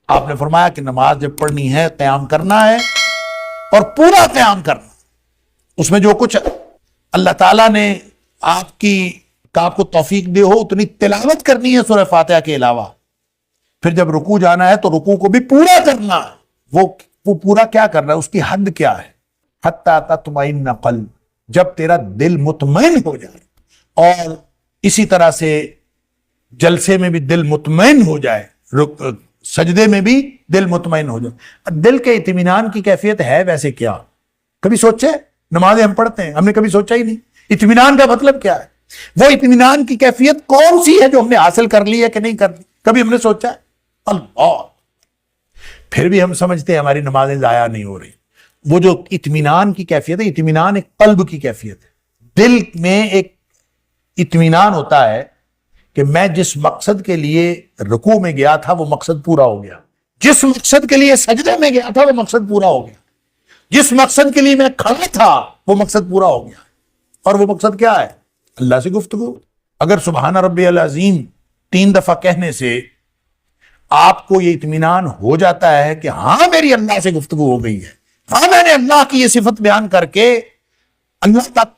آپ نے فرمایا کہ نماز جب پڑھنی ہے قیام کرنا ہے اور پورا قیام کرنا، اس میں جو کچھ اللہ تعالیٰ نے آپ کو توفیق دے ہو اتنی تلاوت کرنی ہے سورہ فاتحہ کے علاوہ. پھر جب رکوع جانا ہے تو رکوع کو بھی پورا کرنا ہے. وہ پورا کیا کرنا ہے، اس کی حد کیا ہے؟ حتی تطمئن قلب، جب تیرا دل مطمئن ہو جائے، اور اسی طرح سے جلسے میں بھی دل مطمئن ہو جائے، سجدے میں بھی دل مطمئن ہو جائے. دل کے اطمینان کی کیفیت ہے ویسے کیا؟ کبھی سوچے؟ نمازیں ہم پڑھتے ہیں، ہم نے کبھی سوچا ہی نہیں اطمینان کا مطلب کیا ہے. وہ اطمینان کی کیفیت کون سی ہے جو ہم نے حاصل کر لی ہے کہ نہیں کر لی؟ کبھی ہم نے سوچا ہے؟ اللہ. پھر بھی ہم سمجھتے ہیں ہماری نمازیں ضائع نہیں ہو رہی. وہ جو اطمینان کی کیفیت ہے، اطمینان ایک قلب کی کیفیت ہے. دل میں ایک اطمینان ہوتا ہے کہ میں جس مقصد کے لیے رکوع میں گیا تھا وہ مقصد پورا ہو گیا، جس مقصد کے لیے سجدے میں گیا تھا وہ مقصد پورا ہو گیا، جس مقصد کے لیے میں کھڑا تھا وہ مقصد پورا ہو گیا. اور وہ مقصد کیا ہے؟ اللہ سے گفتگو. اگر سبحان ربی العظیم 3 دفعہ کہنے سے آپ کو یہ اطمینان ہو جاتا ہے کہ ہاں میری اللہ سے گفتگو ہو گئی ہے، ہاں میں نے اللہ کی یہ صفت بیان کر کے اللہ تک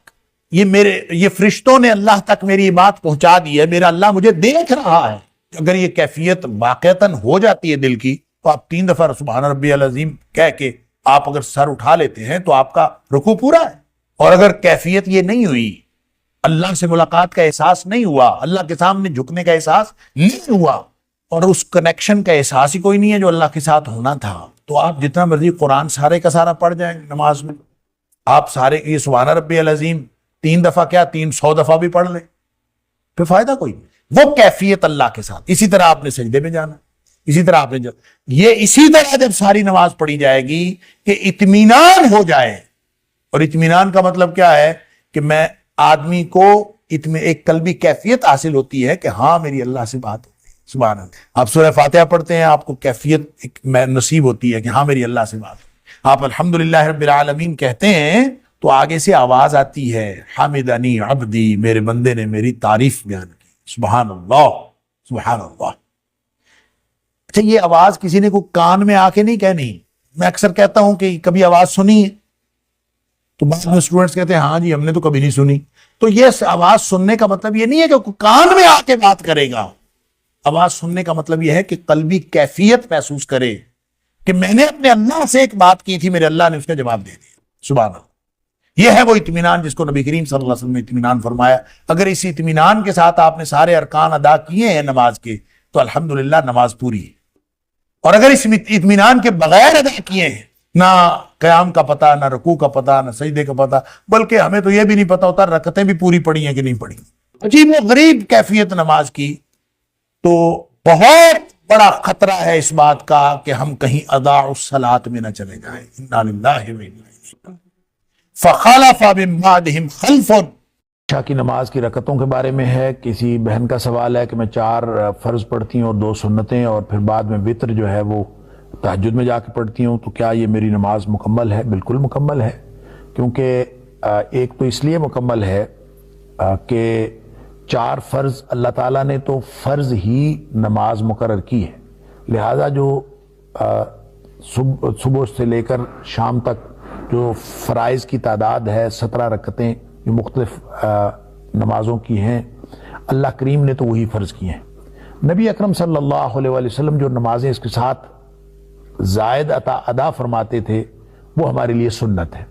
یہ فرشتوں نے اللہ تک میری بات پہنچا دی ہے، میرا اللہ مجھے دیکھ رہا ہے. اگر یہ کیفیت واقعتاً ہو جاتی ہے دل کی، تو آپ 3 دفعہ سبحان ربی العظیم کہہ کے آپ اگر سر اٹھا لیتے ہیں تو آپ کا رکوع پورا ہے. اور اگر کیفیت یہ نہیں ہوئی، اللہ سے ملاقات کا احساس نہیں ہوا، اللہ کے سامنے جھکنے کا احساس نہیں ہوا، اور اس کنیکشن کا احساس ہی کوئی نہیں ہے جو اللہ کے ساتھ ہونا تھا، تو آپ جتنا مرضی قرآن سارے کا سارا پڑھ جائیں نماز میں، آپ سارے یہ سبحان ربی العظیم 3 دفعہ کیا 300 دفعہ بھی پڑھ لیں، پھر فائدہ کوئی نہیں. وہ کیفیت اللہ کے ساتھ. اسی طرح آپ نے سجدے میں جانا، اسی طرح آپ نے اسی طرح جب ساری نماز پڑھی جائے گی کہ اطمینان ہو جائے. اور اطمینان کا مطلب کیا ہے؟ کہ میں آدمی کو ایک قلبی کیفیت حاصل ہوتی ہے کہ ہاں میری اللہ سے بات ہوتی ہے. سبحان اللہ. آپ سورہ فاتحہ پڑھتے ہیں، آپ کو کیفیت نصیب ہوتی ہے کہ ہاں میری اللہ سے بات ہوتی ہے. آپ الحمدللہ رب العالمین کہتے ہیں تو آگے سے آواز آتی ہے، حمدنی عبدی، میرے بندے نے میری تعریف بیان کی. سبحان اللہ، سبحان اللہ. اچھا، یہ آواز کسی نے کوئی کان میں آ کے نہیں کہنی. میں اکثر کہتا ہوں کہ کبھی آواز سنی ہے؟ تو بعض میں اسٹوڈنٹس کہتے ہیں ہاں جی ہم نے تو کبھی نہیں سنی. تو یہ آواز سننے کا مطلب یہ نہیں ہے کہ کان میں آ کے بات کرے گا. آواز سننے کا مطلب یہ ہے کہ قلبی کیفیت محسوس کرے کہ میں نے اپنے اللہ سے ایک بات کی تھی، میرے اللہ نے اس کا جواب دے دیا. سبحان اللہ. یہ ہے وہ اطمینان جس کو نبی کریم صلی اللہ علیہ وسلم نے اطمینان فرمایا. اگر اس اطمینان کے ساتھ آپ نے سارے ارکان ادا کیے ہیں نماز کے تو الحمدللہ نماز پوری ہے. اور اگر اس اطمینان کے بغیر ادا کیے ہیں، نہ قیام کا پتہ، نہ رکوع کا پتہ، نہ سجدے کا پتہ، بلکہ ہمیں تو یہ بھی نہیں پتہ ہوتا رکعتیں بھی پوری پڑی ہیں کہ نہیں پڑی، عجیب و غریب کیفیت نماز کی، تو بہت بڑا خطرہ ہے اس بات کا کہ ہم کہیں اضاعوا الصلاۃ میں نہ چلے جائیں. انا للہ و انا الیہ فخلف من بعدہم خلف. عشاء کی نماز کی رکعتوں کے بارے میں ہے. کسی بہن کا سوال ہے کہ میں 4 فرض پڑھتی ہوں اور 2 سنتیں، اور پھر بعد میں وتر جو ہے وہ تہجد میں جا کے پڑھتی ہوں، تو کیا یہ میری نماز مکمل ہے؟ بالکل مکمل ہے. کیونکہ ایک تو اس لیے مکمل ہے کہ 4 فرض اللہ تعالیٰ نے تو فرض ہی نماز مقرر کی ہے، لہذا جو صبح سے لے کر شام تک جو فرائض کی تعداد ہے 17 رکعتیں جو مختلف نمازوں کی ہیں، اللہ کریم نے تو وہی فرض کی ہیں. نبی اکرم صلی اللہ علیہ وسلم جو نمازیں اس کے ساتھ زائد ادا فرماتے تھے وہ ہمارے لیے سنت ہے.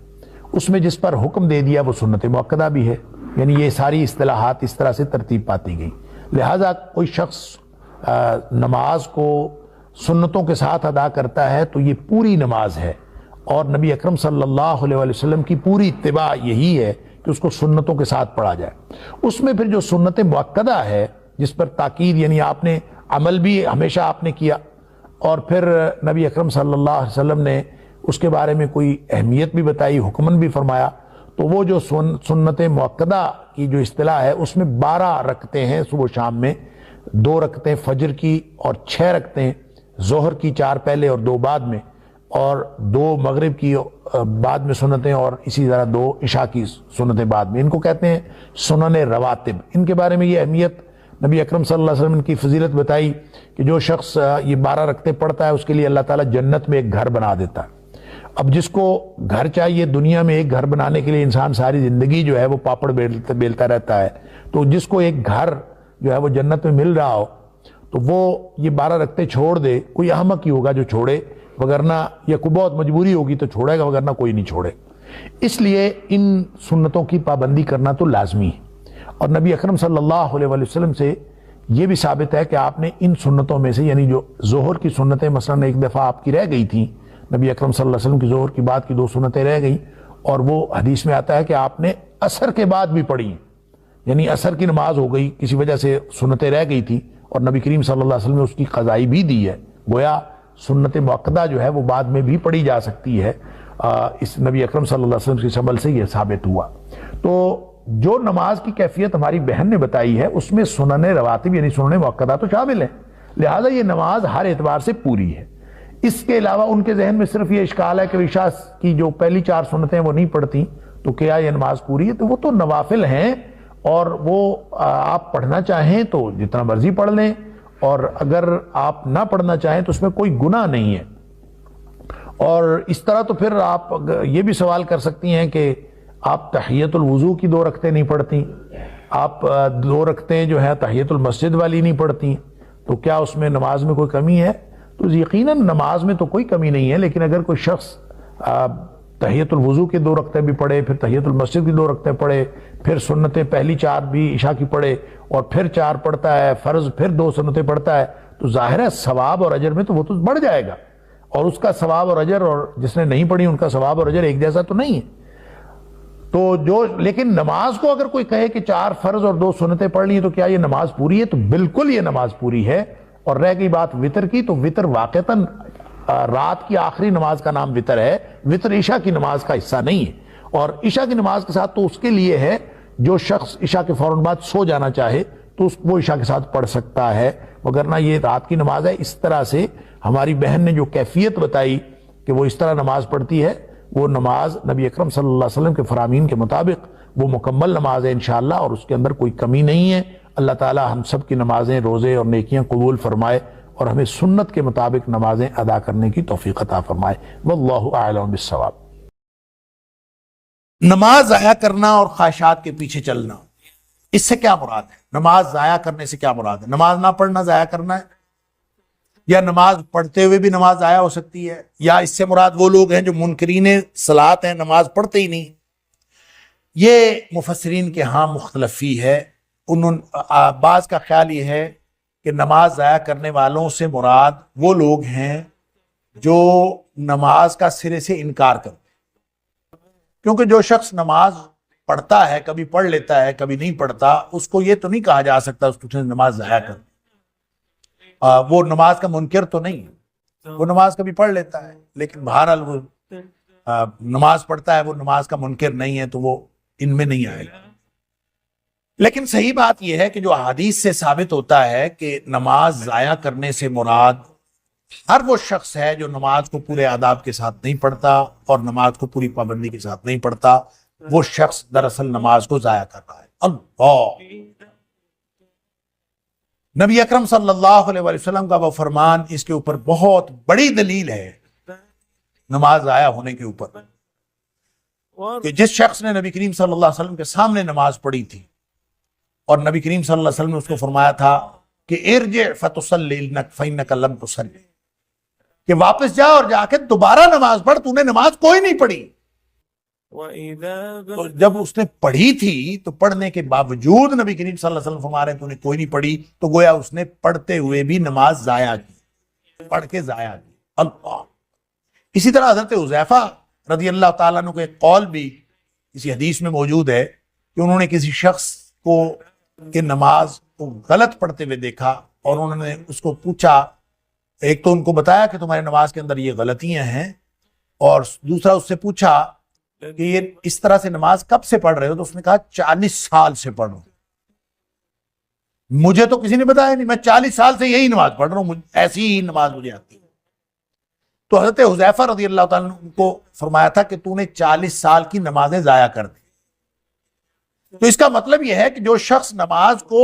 اس میں جس پر حکم دے دیا وہ سنت مؤکدہ بھی ہے. یعنی یہ ساری اصطلاحات اس طرح سے ترتیب پاتی گئیں. لہٰذا کوئی شخص نماز کو سنتوں کے ساتھ ادا کرتا ہے تو یہ پوری نماز ہے، اور نبی اکرم صلی اللہ علیہ وسلم کی پوری اتباع یہی ہے کہ اس کو سنتوں کے ساتھ پڑھا جائے. اس میں پھر جو سنت مؤکدہ ہے جس پر تاکید، یعنی آپ نے عمل بھی ہمیشہ آپ نے کیا، اور پھر نبی اکرم صلی اللہ علیہ وسلم نے اس کے بارے میں کوئی اہمیت بھی بتائی، حکمن بھی فرمایا، تو وہ جو سنت مؤکدہ کی جو اصطلاح ہے اس میں 12 رکعتیں ہیں صبح و شام میں، 2 رکعتیں فجر کی اور 6 رکعتیں ظہر کی، 4 پہلے اور 2 بعد میں، اور 2 مغرب کی بعد میں سنتیں، اور اسی طرح 2 عشاء کی سنتیں بعد میں. ان کو کہتے ہیں سنن رواتب. ان کے بارے میں یہ اہمیت نبی اکرم صلی اللہ علیہ وسلم کی فضیلت بتائی کہ جو شخص یہ 12 رکعتیں پڑھتا ہے اس کے لیے اللہ تعالیٰ جنت میں ایک گھر بنا دیتا ہے۔ اب جس کو گھر چاہیے، دنیا میں ایک گھر بنانے کے لیے انسان ساری زندگی جو ہے وہ پاپڑ بیلتا رہتا ہے، تو جس کو ایک گھر جو ہے وہ جنت میں مل رہا ہو تو وہ یہ 12 رکعتیں چھوڑ دے، کوئی احمق ہی ہوگا جو چھوڑے، وگرنہ یا کوئی بہت مجبوری ہوگی تو چھوڑے گا، وگرنہ کوئی نہیں چھوڑے۔ اس لیے ان سنتوں کی پابندی کرنا تو لازمی ہے، اور نبی اکرم صلی اللہ علیہ وسلم سے یہ بھی ثابت ہے کہ آپ نے ان سنتوں میں سے، یعنی جو ظہر کی سنتیں مثلاً ایک دفعہ آپ کی رہ گئی تھیں، نبی اکرم صلی اللہ علیہ وسلم کی ظہر کی بعد کی 2 سنتیں رہ گئیں، اور وہ حدیث میں آتا ہے کہ آپ نے عصر کے بعد بھی پڑھی، یعنی عصر کی نماز ہو گئی، کسی وجہ سے سنتیں رہ گئی تھی اور نبی کریم صلی اللہ علیہ وسلم نے اس کی قضائی بھی دی ہے، گویا سنت مؤکدہ جو ہے وہ بعد میں بھی پڑھی جا سکتی ہے۔ اس نبی اکرم صلی اللہ علیہ وسلم کے عمل سے یہ ثابت ہوا۔ تو جو نماز کی کیفیت ہماری بہن نے بتائی ہے اس میں سنن رواتب یعنی سنن مؤکدہ تو شامل ہیں، لہٰذا یہ نماز ہر اعتبار سے پوری ہے۔ اس کے علاوہ ان کے ذہن میں صرف یہ اشکال ہے کہ عشاء کی جو پہلی 4 سنتیں وہ نہیں پڑھتی، تو کیا یہ نماز پوری ہے؟ تو وہ تو نوافل ہیں، اور وہ آپ پڑھنا چاہیں تو جتنا مرضی پڑھ لیں، اور اگر آپ نہ پڑھنا چاہیں تو اس میں کوئی گناہ نہیں ہے۔ اور اس طرح تو پھر آپ یہ بھی سوال کر سکتی ہیں کہ آپ تحیت الوضو کی 2 رکعتیں نہیں پڑھتی، آپ 2 رکعتیں جو ہے تحیت المسجد والی نہیں پڑھتی، تو کیا اس میں نماز میں کوئی کمی ہے؟ تو یقیناً نماز میں تو کوئی کمی نہیں ہے، لیکن اگر کوئی شخص تحیت الوضو کی 2 رکعتیں بھی پڑھے، پھر تحیت المسجد کی 2 رکعتیں پڑھے، پھر سنتیں پہلی 4 بھی عشاء کی پڑھے، اور پھر 4 پڑھتا ہے فرض، پھر 2 سنتیں پڑھتا ہے، تو ظاہر ہے ثواب اور اجر میں تو وہ تو بڑھ جائے گا، اور اس کا ثواب اور اجر اور جس نے نہیں پڑھی ان کا ثواب اور اجر ایک جیسا تو نہیں ہے۔ تو لیکن نماز کو اگر کوئی کہے کہ 4 فرض اور 2 سنتیں پڑھ لی ہیں تو کیا یہ نماز پوری ہے؟ تو بالکل یہ نماز پوری ہے۔ اور رہ گئی بات وطر کی، تو وطر واقعتاً رات کی آخری نماز کا نام وطر ہے، وطر عشاء کی نماز کا حصہ نہیں ہے، اور عشاء کی نماز کے ساتھ تو اس کے لیے ہے جو شخص عشاء کے فوراً بعد سو جانا چاہے تو وہ عشاء کے ساتھ پڑھ سکتا ہے، وگرنہ یہ رات کی نماز ہے۔ اس طرح سے ہماری بہن نے جو کیفیت بتائی کہ وہ اس طرح نماز پڑھتی ہے، وہ نماز نبی اکرم صلی اللہ علیہ وسلم کے فرامین کے مطابق وہ مکمل نماز ہے انشاءاللہ، اور اس کے اندر کوئی کمی نہیں ہے۔ اللہ تعالی ہم سب کی نمازیں، روزے اور نیکیاں قبول فرمائے، اور ہمیں سنت کے مطابق نمازیں ادا کرنے کی توفیق عطا فرمائے۔ واللہ اعلم بالصواب۔ نماز ضائع کرنا اور خواہشات کے پیچھے چلنا، اس سے کیا مراد ہے؟ نماز ضائع کرنے سے کیا مراد ہے؟ نماز نہ پڑھنا ضائع کرنا ہے، یا نماز پڑھتے ہوئے بھی نماز ضائع ہو سکتی ہے، یا اس سے مراد وہ لوگ ہیں جو منکرین صلاۃ ہیں، نماز پڑھتے ہی نہیں؟ یہ مفسرین کے ہاں مختلفی ہے۔ بعض کا خیال یہ ہے کہ نماز ضائع کرنے والوں سے مراد وہ لوگ ہیں جو نماز کا سرے سے انکار کرتے ہیں، کیونکہ جو شخص نماز پڑھتا ہے، کبھی پڑھ لیتا ہے کبھی نہیں پڑھتا، اس کو یہ تو نہیں کہا جا سکتا اس کو نماز ضائع کر، وہ نماز کا منکر تو نہیں، وہ نماز کبھی پڑھ لیتا ہے لیکن بہرحال وہ نماز پڑھتا ہے، وہ نماز کا منکر نہیں ہے، تو وہ ان میں نہیں آئے گا۔ لیکن صحیح بات یہ ہے کہ جو احادیث سے ثابت ہوتا ہے کہ نماز ضائع کرنے سے مراد ہر وہ شخص ہے جو نماز کو پورے آداب کے ساتھ نہیں پڑھتا اور نماز کو پوری پابندی کے ساتھ نہیں پڑھتا، وہ شخص دراصل نماز کو ضائع کر رہا ہے۔ اللہ، نبی اکرم صلی اللہ علیہ وسلم کا وہ فرمان اس کے اوپر بہت بڑی دلیل ہے نماز ضائع ہونے کے اوپر، کہ جس شخص نے نبی کریم صلی اللہ علیہ وسلم کے سامنے نماز پڑھی تھی اور نبی کریم صلی اللہ علیہ وسلم نے اس کو فرمایا تھا کہ ارجع فتصلی فإنک لم تصلی، کہ واپس جا اور جا کے دوبارہ نماز پڑھ، تو نے نماز کوئی نہیں پڑھی۔ تو جب اس نے پڑھی تھی تو پڑھنے کے باوجود نبی کریم صلی اللہ علیہ وسلم فرما رہے ہیں تو نے کوئی نہیں پڑھی، تو گویا اس نے پڑھتے ہوئے بھی نماز ضائع کی، پڑھ کے ضائع کی۔ اللہ، اسی طرح حضرت حذیفہ رضی اللہ تعالیٰ عنہ کا ایک قول بھی کسی حدیث میں موجود ہے کہ انہوں نے کسی شخص کو کہ نماز کو غلط پڑھتے ہوئے دیکھا، اور انہوں نے اس کو پوچھا، ایک تو ان کو بتایا کہ تمہاری نماز کے اندر یہ غلطیاں ہیں، اور دوسرا اس سے پوچھا کہ یہ اس طرح سے نماز کب سے پڑھ رہے ہو؟ تو اس نے کہا 40 سال سے پڑھ رہا ہوں، مجھے تو کسی نے بتایا نہیں، میں 40 سال سے یہی نماز پڑھ رہا ہوں، ایسی ہی نماز مجھے آتی ہے۔ تو حضرت حذیفہ رضی اللہ تعالیٰ عنہ کو فرمایا تھا کہ تو نے 40 سال کی نمازیں ضائع کر دی۔ تو اس کا مطلب یہ ہے کہ جو شخص نماز کو